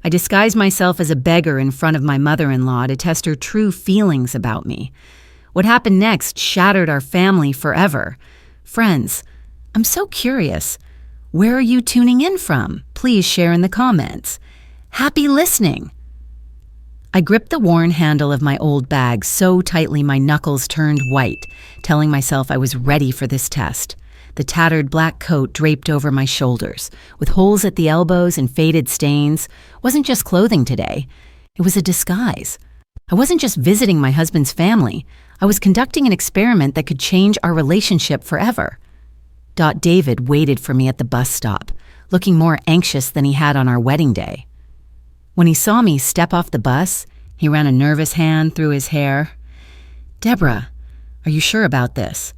I disguised myself as a beggar in front of my mother-in-law to test her true feelings about me. What happened next shattered our family forever. Friends, I'm so curious. Where are you tuning in from? Please share in the comments. Happy listening! I gripped the worn handle of my old bag so tightly my knuckles turned white, telling myself I was ready for this test. The tattered black coat draped over my shoulders, with holes at the elbows and faded stains, wasn't just clothing today. It was a disguise. I wasn't just visiting my husband's family. I was conducting an experiment that could change our relationship forever. David waited for me at the bus stop, looking more anxious than he had on our wedding day. When he saw me step off the bus, he ran a nervous hand through his hair. "Deborah, are you sure about this?"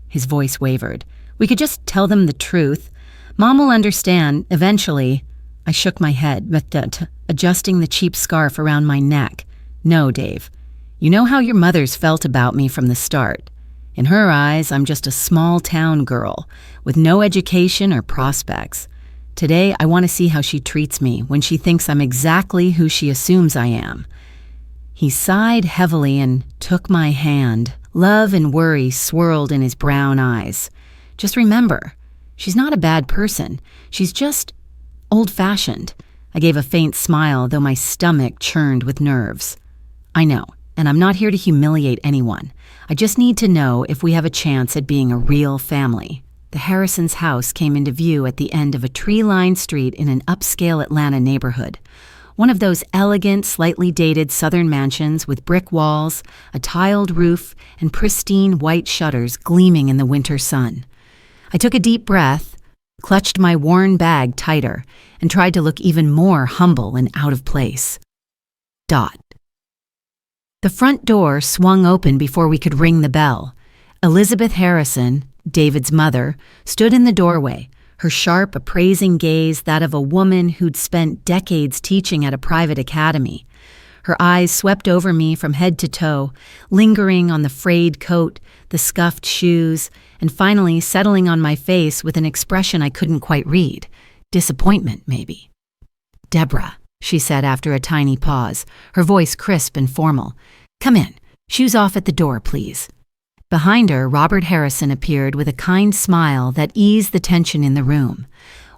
His voice wavered. "We could just tell them the truth. Mom will understand, eventually." I shook my head, adjusting the cheap scarf around my neck. "No, Dave. You know how your mother's felt about me from the start. In her eyes, I'm just a small-town girl with no education or prospects. Today, I want to see how she treats me when she thinks I'm exactly who she assumes I am." He sighed heavily and took my hand. Love and worry swirled in his brown eyes. "Just remember, she's not a bad person. She's just old-fashioned." I gave a faint smile, though my stomach churned with nerves. "I know, and I'm not here to humiliate anyone. I just need to know if we have a chance at being a real family." The Harrisons' house came into view at the end of a tree-lined street in an upscale Atlanta neighborhood. One of those elegant, slightly dated southern mansions with brick walls, a tiled roof, and pristine white shutters gleaming in the winter sun. I took a deep breath, clutched my worn bag tighter, and tried to look even more humble and out of place. The front door swung open before we could ring the bell. Elizabeth Harrison, David's mother, stood in the doorway, her sharp, appraising gaze that of a woman who'd spent decades teaching at a private academy. Her eyes swept over me from head to toe, lingering on the frayed coat, the scuffed shoes, and finally settling on my face with an expression I couldn't quite read. Disappointment, maybe. "Deborah," she said after a tiny pause, her voice crisp and formal. "Come in. Shoes off at the door, please." Behind her, Robert Harrison appeared with a kind smile that eased the tension in the room.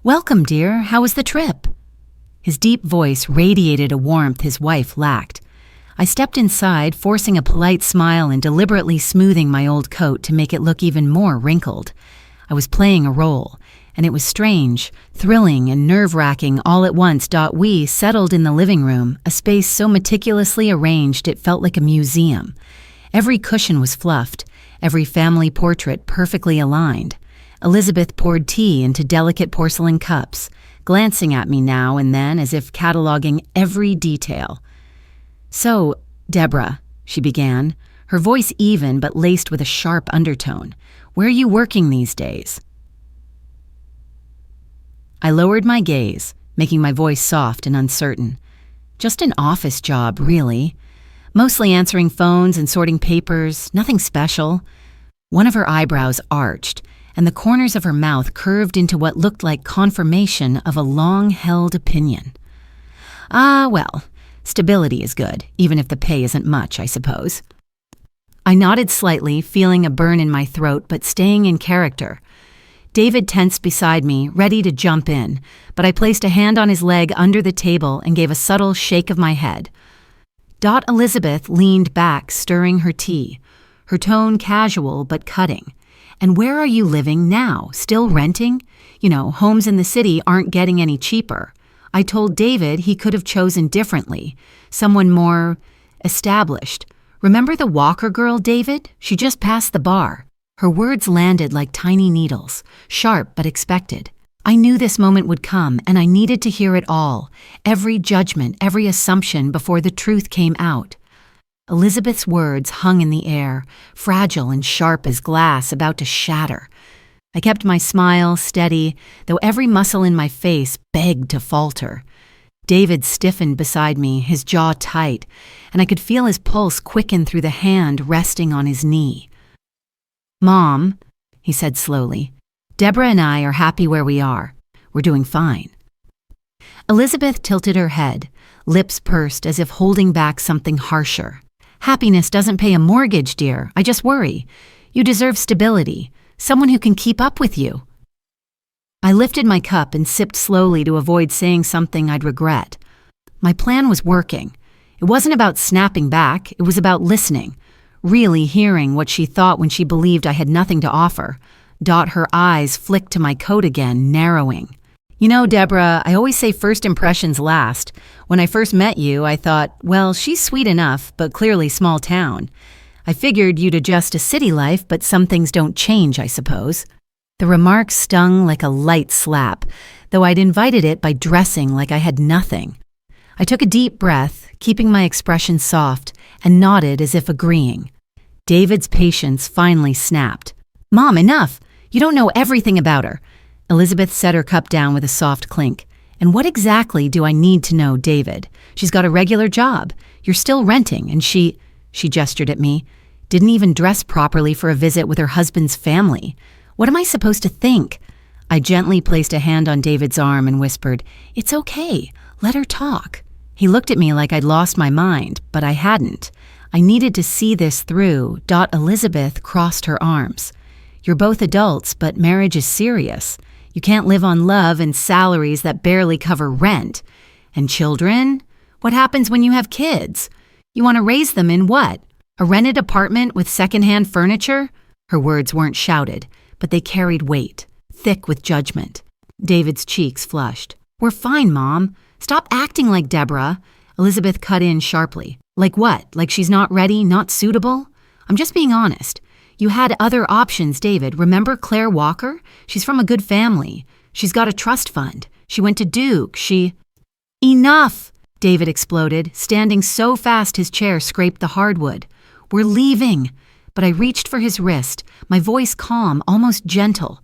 "Welcome, dear. How was the trip?" His deep voice radiated a warmth his wife lacked. I stepped inside, forcing a polite smile and deliberately smoothing my old coat to make it look even more wrinkled. I was playing a role, and it was strange, thrilling, and nerve-wracking all at once. We settled in the living room, a space so meticulously arranged it felt like a museum. Every cushion was fluffed, every family portrait perfectly aligned. Elizabeth poured tea into delicate porcelain cups, glancing at me now and then as if cataloging every detail. "So, Deborah," she began, her voice even but laced with a sharp undertone, "where are you working these days?" I lowered my gaze, making my voice soft and uncertain. "Just an office job, really. Mostly answering phones and sorting papers, nothing special." One of her eyebrows arched, and the corners of her mouth curved into what looked like confirmation of a long-held opinion. "Ah, well, stability is good, even if the pay isn't much, I suppose." I nodded slightly, feeling a burn in my throat, but staying in character. David tensed beside me, ready to jump in, but I placed a hand on his leg under the table and gave a subtle shake of my head. Elizabeth leaned back, stirring her tea, her tone casual but cutting. "And where are you living now? Still renting? You know, homes in the city aren't getting any cheaper." I told David he could have chosen differently, someone more established. "Remember the Walker girl, David? She just passed the bar." Her words landed like tiny needles, sharp but expected. I knew this moment would come, and I needed to hear it all, every judgment, every assumption before the truth came out. Elizabeth's words hung in the air, fragile and sharp as glass about to shatter. I kept my smile steady, though every muscle in my face begged to falter. David stiffened beside me, his jaw tight, and I could feel his pulse quicken through the hand resting on his knee. "Mom," he said slowly, "Deborah and I are happy where we are. We're doing fine." Elizabeth tilted her head, lips pursed as if holding back something harsher. Happiness doesn't pay a mortgage, dear. I just worry. You deserve stability, someone who can keep up with you. I lifted my cup and sipped slowly to avoid saying something I'd regret. My plan was working. It wasn't about snapping back, it was about listening, really hearing what she thought when she believed I had nothing to offer. Her eyes flicked to my coat again, narrowing. You know, Deborah, I always say first impressions last. When I first met you, I thought, well, she's sweet enough, but clearly small town. I figured you'd adjust to city life, but some things don't change, I suppose. The remark stung like a light slap, though I'd invited it by dressing like I had nothing. I took a deep breath, keeping my expression soft, and nodded as if agreeing. David's patience finally snapped. Mom, enough! You don't know everything about her. Elizabeth set her cup down with a soft clink. And what exactly do I need to know, David? She's got a regular job. You're still renting, and she gestured at me, didn't even dress properly for a visit with her husband's family. What am I supposed to think? I gently placed a hand on David's arm and whispered, It's okay. Let her talk. He looked at me like I'd lost my mind, but I hadn't. I needed to see this through. Elizabeth crossed her arms. You're both adults, but marriage is serious. You can't live on love and salaries that barely cover rent. And children? What happens when you have kids? You want to raise them in what? A rented apartment with secondhand furniture? Her words weren't shouted, but they carried weight, thick with judgment. David's cheeks flushed. We're fine, Mom. Stop acting like Deborah. Elizabeth cut in sharply. Like what? Like she's not ready, not suitable? I'm just being honest. You had other options, David. Remember Claire Walker? She's from a good family. She's got a trust fund. She went to Duke. Enough! David exploded, standing so fast his chair scraped the hardwood. We're leaving. But I reached for his wrist, my voice calm, almost gentle.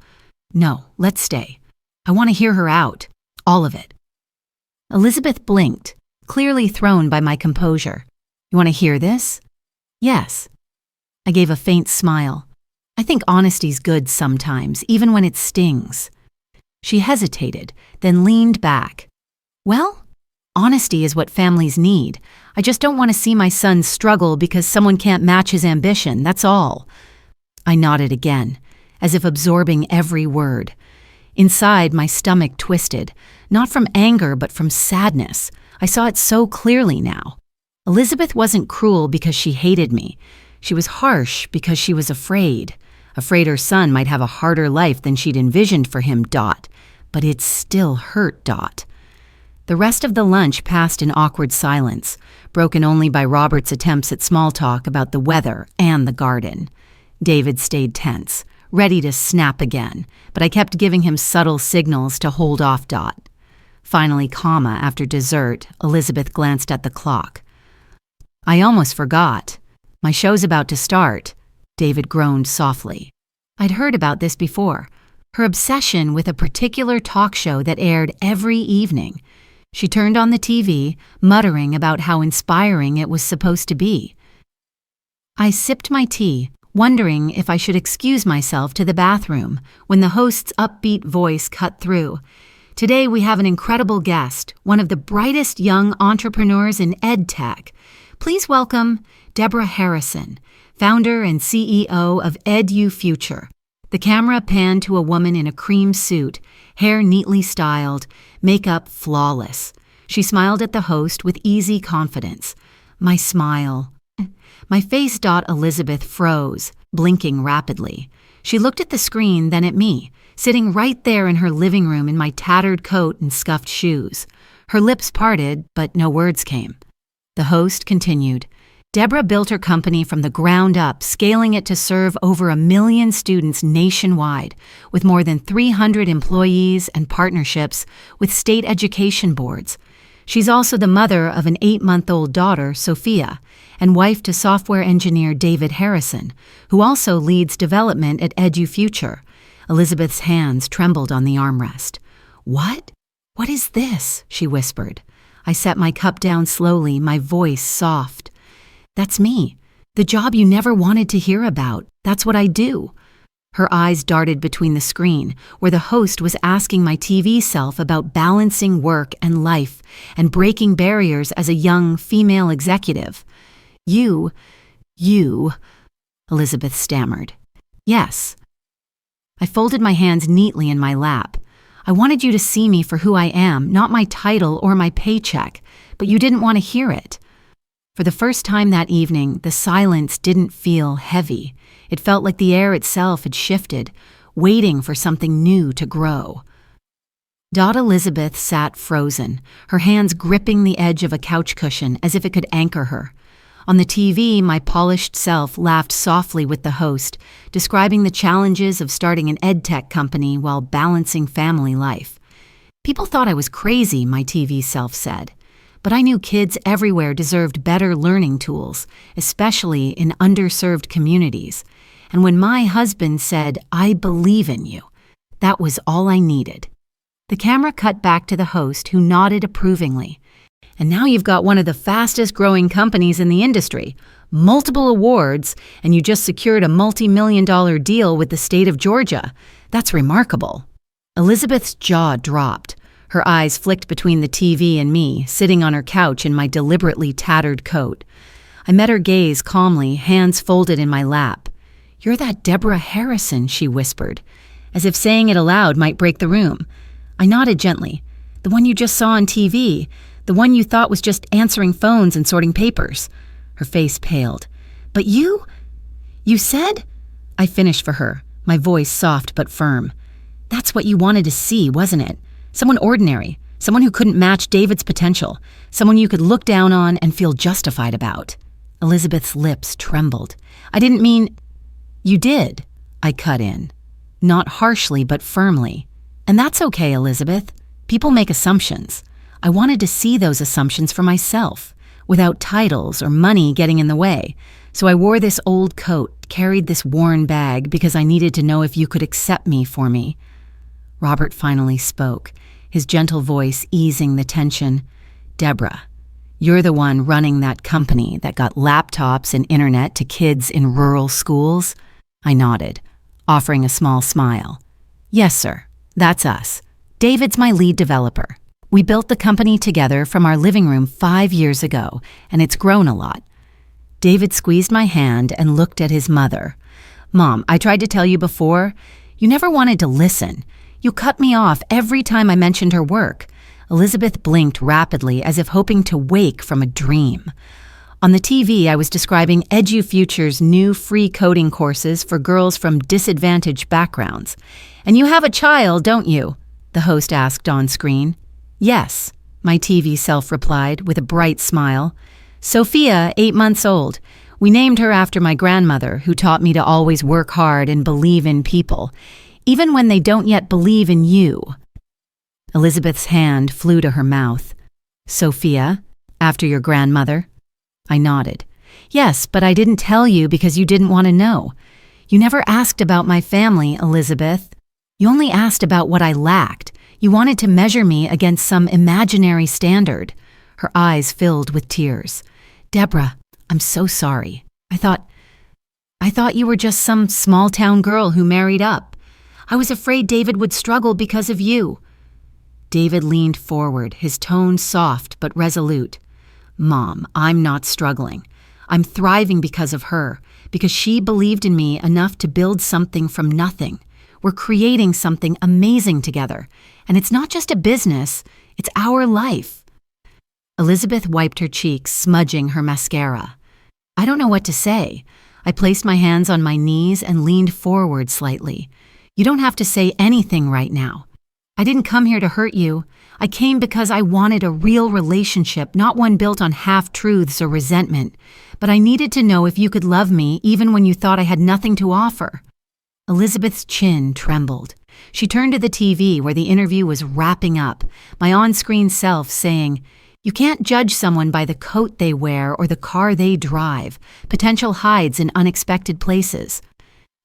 No, let's stay. I want to hear her out. All of it. Elizabeth blinked, clearly thrown by my composure. You want to hear this? Yes. I gave a faint smile. I think honesty's good sometimes, even when it stings. She hesitated, then leaned back. Well, honesty is what families need. I just don't want to see my son struggle because someone can't match his ambition, that's all. I nodded again, as if absorbing every word. Inside, my stomach twisted, not from anger but from sadness. I saw it so clearly now. Elizabeth wasn't cruel because she hated me. She was harsh because she was afraid. Afraid her son might have a harder life than she'd envisioned for him, But it still hurt, The rest of the lunch passed in awkward silence, broken only by Robert's attempts at small talk about the weather and the garden. David stayed tense, ready to snap again, but I kept giving him subtle signals to hold off. Finally, after dessert, Elizabeth glanced at the clock. I almost forgot. My show's about to start. David groaned softly. I'd heard about this before. Her obsession with a particular talk show that aired every evening. She turned on the TV, muttering about how inspiring it was supposed to be. I sipped my tea, wondering if I should excuse myself to the bathroom, when the host's upbeat voice cut through. Today we have an incredible guest, one of the brightest young entrepreneurs in EdTech. Please welcome Deborah Harrison, founder and CEO of Edu Future. The camera panned to a woman in a cream suit, hair neatly styled, makeup flawless. She smiled at the host with easy confidence. My face. Elizabeth froze, blinking rapidly. She looked at the screen, then at me, sitting right there in her living room in my tattered coat and scuffed shoes. Her lips parted, but no words came. The host continued. Deborah built her company from the ground up, scaling it to serve over 1 million students nationwide, with more than 300 employees and partnerships with state education boards. She's also the mother of an 8-month-old daughter, Sophia, and wife to software engineer David Harrison, who also leads development at Edu Future. Elizabeth's hands trembled on the armrest. What? What is this? She whispered. I set my cup down slowly, my voice soft. That's me. The job you never wanted to hear about. That's what I do. Her eyes darted between the screen, where the host was asking my TV self about balancing work and life and breaking barriers as a young female executive. You, Elizabeth stammered. Yes. I folded my hands neatly in my lap. I wanted you to see me for who I am, not my title or my paycheck, but you didn't want to hear it. For the first time that evening, the silence didn't feel heavy. It felt like the air itself had shifted, waiting for something new to grow. Dot Elizabeth sat frozen, her hands gripping the edge of a couch cushion as if it could anchor her. On the TV, my polished self laughed softly with the host, describing the challenges of starting an edtech company while balancing family life. People thought I was crazy, my TV self said. But I knew kids everywhere deserved better learning tools, especially in underserved communities. And when my husband said, "I believe in you," that was all I needed. The camera cut back to the host, who nodded approvingly. And now you've got one of the fastest growing companies in the industry, multiple awards, and you just secured a multi-million-dollar deal with the state of Georgia. That's remarkable. Elizabeth's jaw dropped. Her eyes flicked between the TV and me, sitting on her couch in my deliberately tattered coat. I met her gaze calmly, hands folded in my lap. "You're that Deborah Harrison," she whispered, as if saying it aloud might break the room. I nodded gently. "The one you just saw on TV. The one you thought was just answering phones and sorting papers." Her face paled. "But you said?" I finished for her, my voice soft but firm. "That's what you wanted to see, wasn't it? Someone ordinary, someone who couldn't match David's potential, someone you could look down on and feel justified about." Elizabeth's lips trembled. "I didn't mean—" "You did," I cut in. Not harshly, but firmly. "And that's okay, Elizabeth. People make assumptions. I wanted to see those assumptions for myself, without titles or money getting in the way. So I wore this old coat, carried this worn bag, because I needed to know if you could accept me for me." Robert finally spoke, his gentle voice easing the tension. "Deborah, you're the one running that company that got laptops and internet to kids in rural schools?" I nodded, offering a small smile. "Yes, sir. That's us. David's my lead developer. We built the company together from our living room 5 years ago, and it's grown a lot." David squeezed my hand and looked at his mother. "Mom, I tried to tell you before. You never wanted to listen. You cut me off every time I mentioned her work." Elizabeth blinked rapidly as if hoping to wake from a dream. On the TV, I was describing EduFuture's new free coding courses for girls from disadvantaged backgrounds. "And you have a child, don't you?" the host asked on screen. "Yes," my TV self replied with a bright smile. "Sophia, 8 months old. We named her after my grandmother, who taught me to always work hard and believe in people, even when they don't yet believe in you." Elizabeth's hand flew to her mouth. "Sophia, after your grandmother?" I nodded. "Yes, but I didn't tell you because you didn't want to know. You never asked about my family, Elizabeth. You only asked about what I lacked. You wanted to measure me against some imaginary standard." Her eyes filled with tears. "Deborah, I'm so sorry. I thought you were just some small-town girl who married up. I was afraid David would struggle because of you." David leaned forward, his tone soft but resolute. "Mom, I'm not struggling. I'm thriving because of her, because she believed in me enough to build something from nothing. We're creating something amazing together. And it's not just a business, it's our life." Elizabeth wiped her cheeks, smudging her mascara. I don't know what to say. I placed my hands on my knees and leaned forward slightly. "You don't have to say anything right now. I didn't come here to hurt you. I came because I wanted a real relationship, not one built on half-truths or resentment. But I needed to know if you could love me even when you thought I had nothing to offer." Elizabeth's chin trembled. She turned to the TV where the interview was wrapping up, my on-screen self saying, "You can't judge someone by the coat they wear or the car they drive. Potential hides in unexpected places."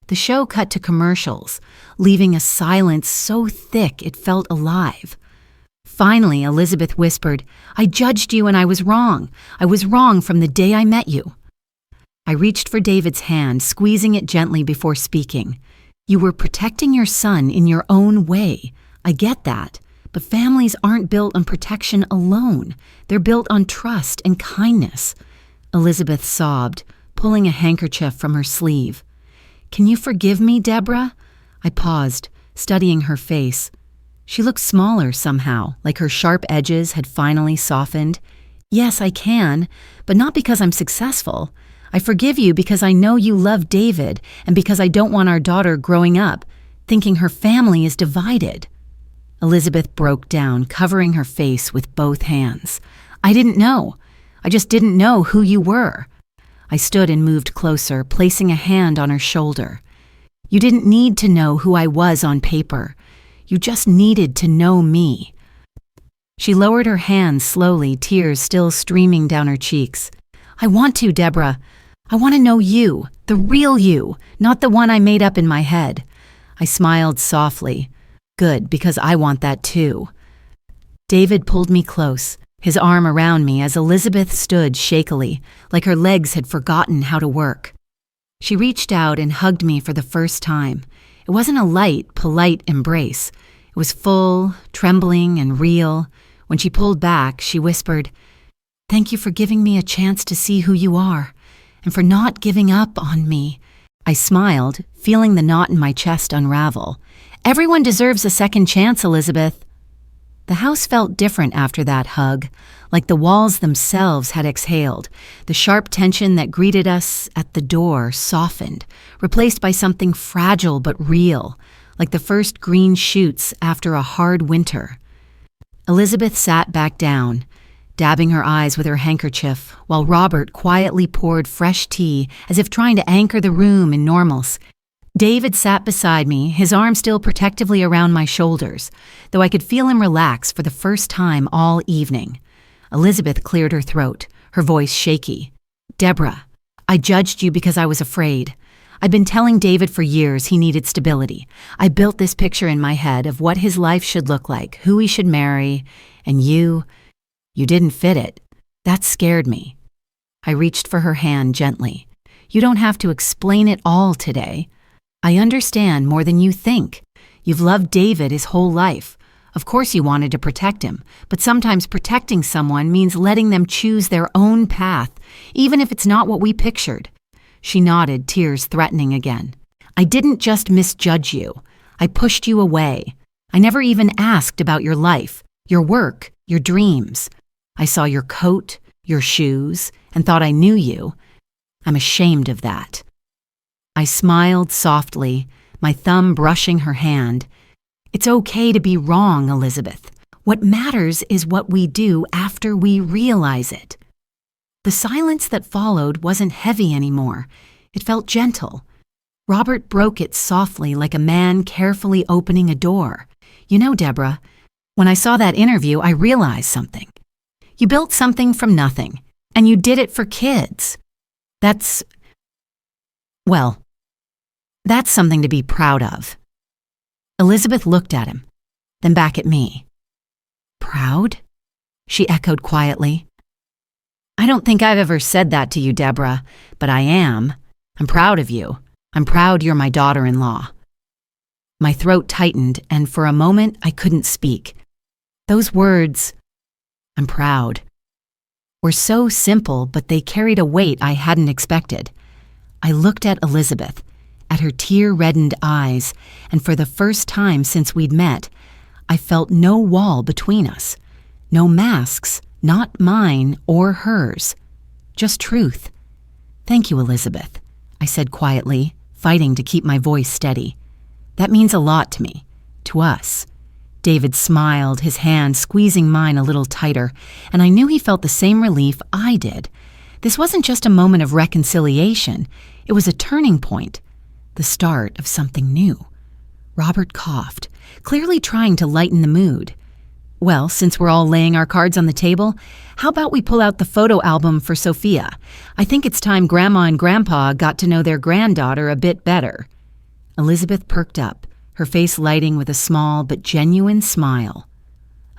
The show cut to commercials, leaving a silence so thick it felt alive. Finally, Elizabeth whispered, "I judged you and I was wrong. I was wrong from the day I met you." I reached for David's hand, squeezing it gently before speaking. You were protecting your son in your own way. I get that. But families aren't built on protection alone. They're built on trust and kindness. Elizabeth sobbed, pulling a handkerchief from her sleeve. Can you forgive me, Deborah? I paused, studying her face. She looked smaller somehow, like her sharp edges had finally softened. Yes, I can, but not because I'm successful. I forgive you because I know you love David and because I don't want our daughter growing up, thinking her family is divided. Elizabeth broke down, covering her face with both hands. I didn't know. I just didn't know who you were. I stood and moved closer, placing a hand on her shoulder. You didn't need to know who I was on paper. You just needed to know me. She lowered her hands slowly, tears still streaming down her cheeks. I want to, Deborah. I want to know you, the real you, not the one I made up in my head. I smiled softly. Good, because I want that too. David pulled me close, his arm around me as Elizabeth stood shakily, like her legs had forgotten how to work. She reached out and hugged me for the first time. It wasn't a light, polite embrace. It was full, trembling, and real. When she pulled back, she whispered, "Thank you for giving me a chance to see who you are, and for not giving up on me." I smiled, feeling the knot in my chest unravel. Everyone deserves a second chance, Elizabeth. The house felt different after that hug, like the walls themselves had exhaled. The sharp tension that greeted us at the door softened, replaced by something fragile but real, like the first green shoots after a hard winter. Elizabeth sat back down, dabbing her eyes with her handkerchief, while Robert quietly poured fresh tea as if trying to anchor the room in normals. David sat beside me, his arm still protectively around my shoulders, though I could feel him relax for the first time all evening. Elizabeth cleared her throat, her voice shaky. Deborah, I judged you because I was afraid. I'd been telling David for years he needed stability. I built this picture in my head of what his life should look like, who he should marry, and you didn't fit it. That scared me. I reached for her hand gently. You don't have to explain it all today. I understand more than you think. You've loved David his whole life. Of course you wanted to protect him, but sometimes protecting someone means letting them choose their own path, even if it's not what we pictured. She nodded, tears threatening again. I didn't just misjudge you. I pushed you away. I never even asked about your life, your work, your dreams. I saw your coat, your shoes, and thought I knew you. I'm ashamed of that. I smiled softly, my thumb brushing her hand. It's okay to be wrong, Elizabeth. What matters is what we do after we realize it. The silence that followed wasn't heavy anymore. It felt gentle. Robert broke it softly like a man carefully opening a door. You know, Deborah, when I saw that interview, I realized something. You built something from nothing, and you did it for kids. That's something to be proud of. Elizabeth looked at him, then back at me. Proud? She echoed quietly. I don't think I've ever said that to you, Deborah, but I am. I'm proud of you. I'm proud you're my daughter-in-law. My throat tightened, and for a moment I couldn't speak. Those words, I'm proud, were so simple, but they carried a weight I hadn't expected. I looked at Elizabeth, at her tear-reddened eyes, and for the first time since we'd met, I felt no wall between us, no masks, not mine or hers, just truth. Thank you, Elizabeth, I said quietly, fighting to keep my voice steady. That means a lot to me, to us. David smiled, his hand squeezing mine a little tighter, and I knew he felt the same relief I did. This wasn't just a moment of reconciliation, it was a turning point. The start of something new. Robert coughed, clearly trying to lighten the mood. Well, since we're all laying our cards on the table, how about we pull out the photo album for Sophia? I think it's time Grandma and Grandpa got to know their granddaughter a bit better. Elizabeth perked up, her face lighting with a small but genuine smile.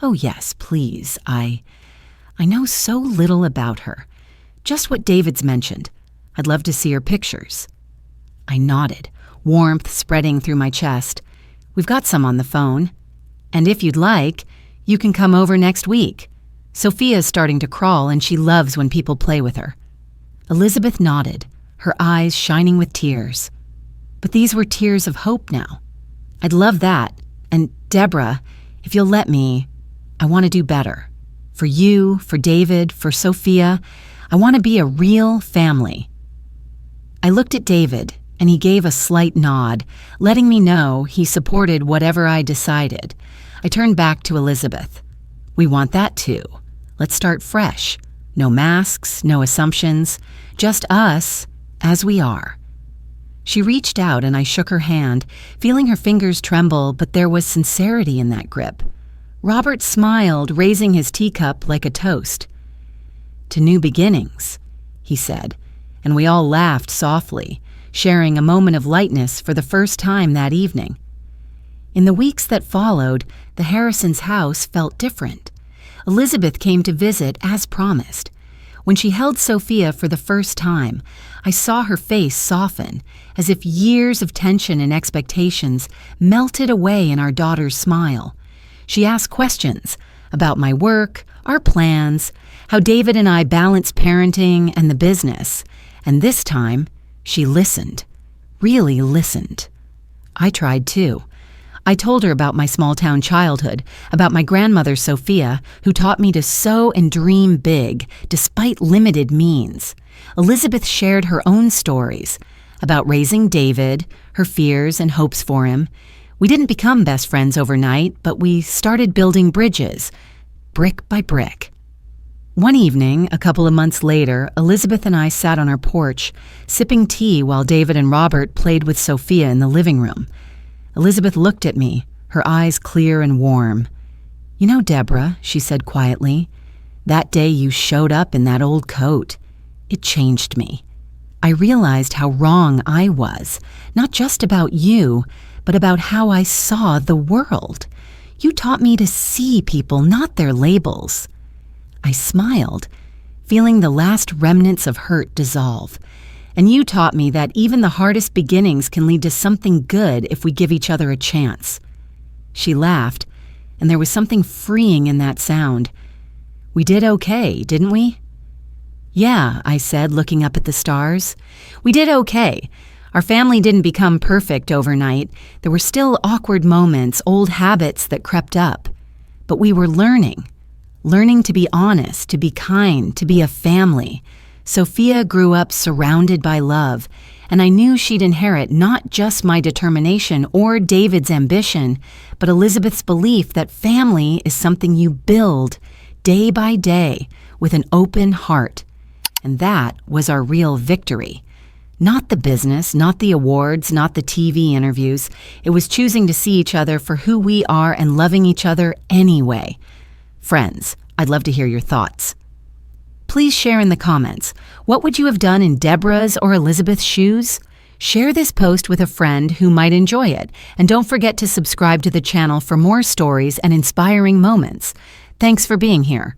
Oh yes, please, I know so little about her. Just what David's mentioned. I'd love to see her pictures. I nodded. warmth spreading through my chest. "We've got some on the phone. And if you'd like, you can come over next week. Sophia's starting to crawl and she loves when people play with her." Elizabeth nodded, her eyes shining with tears. But these were tears of hope now. "I'd love that. And Deborah, if you'll let me, I want to do better. For you, for David, for Sophia, I want to be a real family." I looked at David, and he gave a slight nod, letting me know he supported whatever I decided. I turned back to Elizabeth. "We want that too. Let's start fresh. No masks, no assumptions, just us as we are." She reached out and I shook her hand, feeling her fingers tremble, but there was sincerity in that grip. Robert smiled, raising his teacup like a toast. "To new beginnings," he said, and we all laughed softly, sharing a moment of lightness for the first time that evening. In the weeks that followed, the Harrisons' house felt different. Elizabeth came to visit as promised. When she held Sophia for the first time, I saw her face soften, as if years of tension and expectations melted away in our daughter's smile. She asked questions about my work, our plans, how David and I balance parenting and the business, and this time, she listened, really listened. I tried too. I told her about my small-town childhood, about my grandmother Sophia, who taught me to sew and dream big, despite limited means. Elizabeth shared her own stories about raising David, her fears and hopes for him. We didn't become best friends overnight, but we started building bridges, brick by brick. One evening, a couple of months later, Elizabeth and I sat on our porch, sipping tea while David and Robert played with Sophia in the living room. Elizabeth looked at me, her eyes clear and warm. "You know, Deborah," she said quietly, "that day you showed up in that old coat, it changed me. I realized how wrong I was, not just about you, but about how I saw the world. You taught me to see people, not their labels." I smiled, feeling the last remnants of hurt dissolve. "And you taught me that even the hardest beginnings can lead to something good if we give each other a chance." She laughed, and there was something freeing in that sound. "We did okay, didn't we?" "Yeah," I said, looking up at the stars. "We did okay. Our family didn't become perfect overnight. There were still awkward moments, old habits that crept up. But we were learning to be honest, to be kind, to be a family. Sophia grew up surrounded by love, and I knew she'd inherit not just my determination or David's ambition, but Elizabeth's belief that family is something you build day by day with an open heart. And that was our real victory. Not the business, not the awards, not the TV interviews. It was choosing to see each other for who we are and loving each other anyway. Friends, I'd love to hear your thoughts. Please share in the comments. What would you have done in Deborah's or Elizabeth's shoes? Share this post with a friend who might enjoy it. And don't forget to subscribe to the channel for more stories and inspiring moments. Thanks for being here.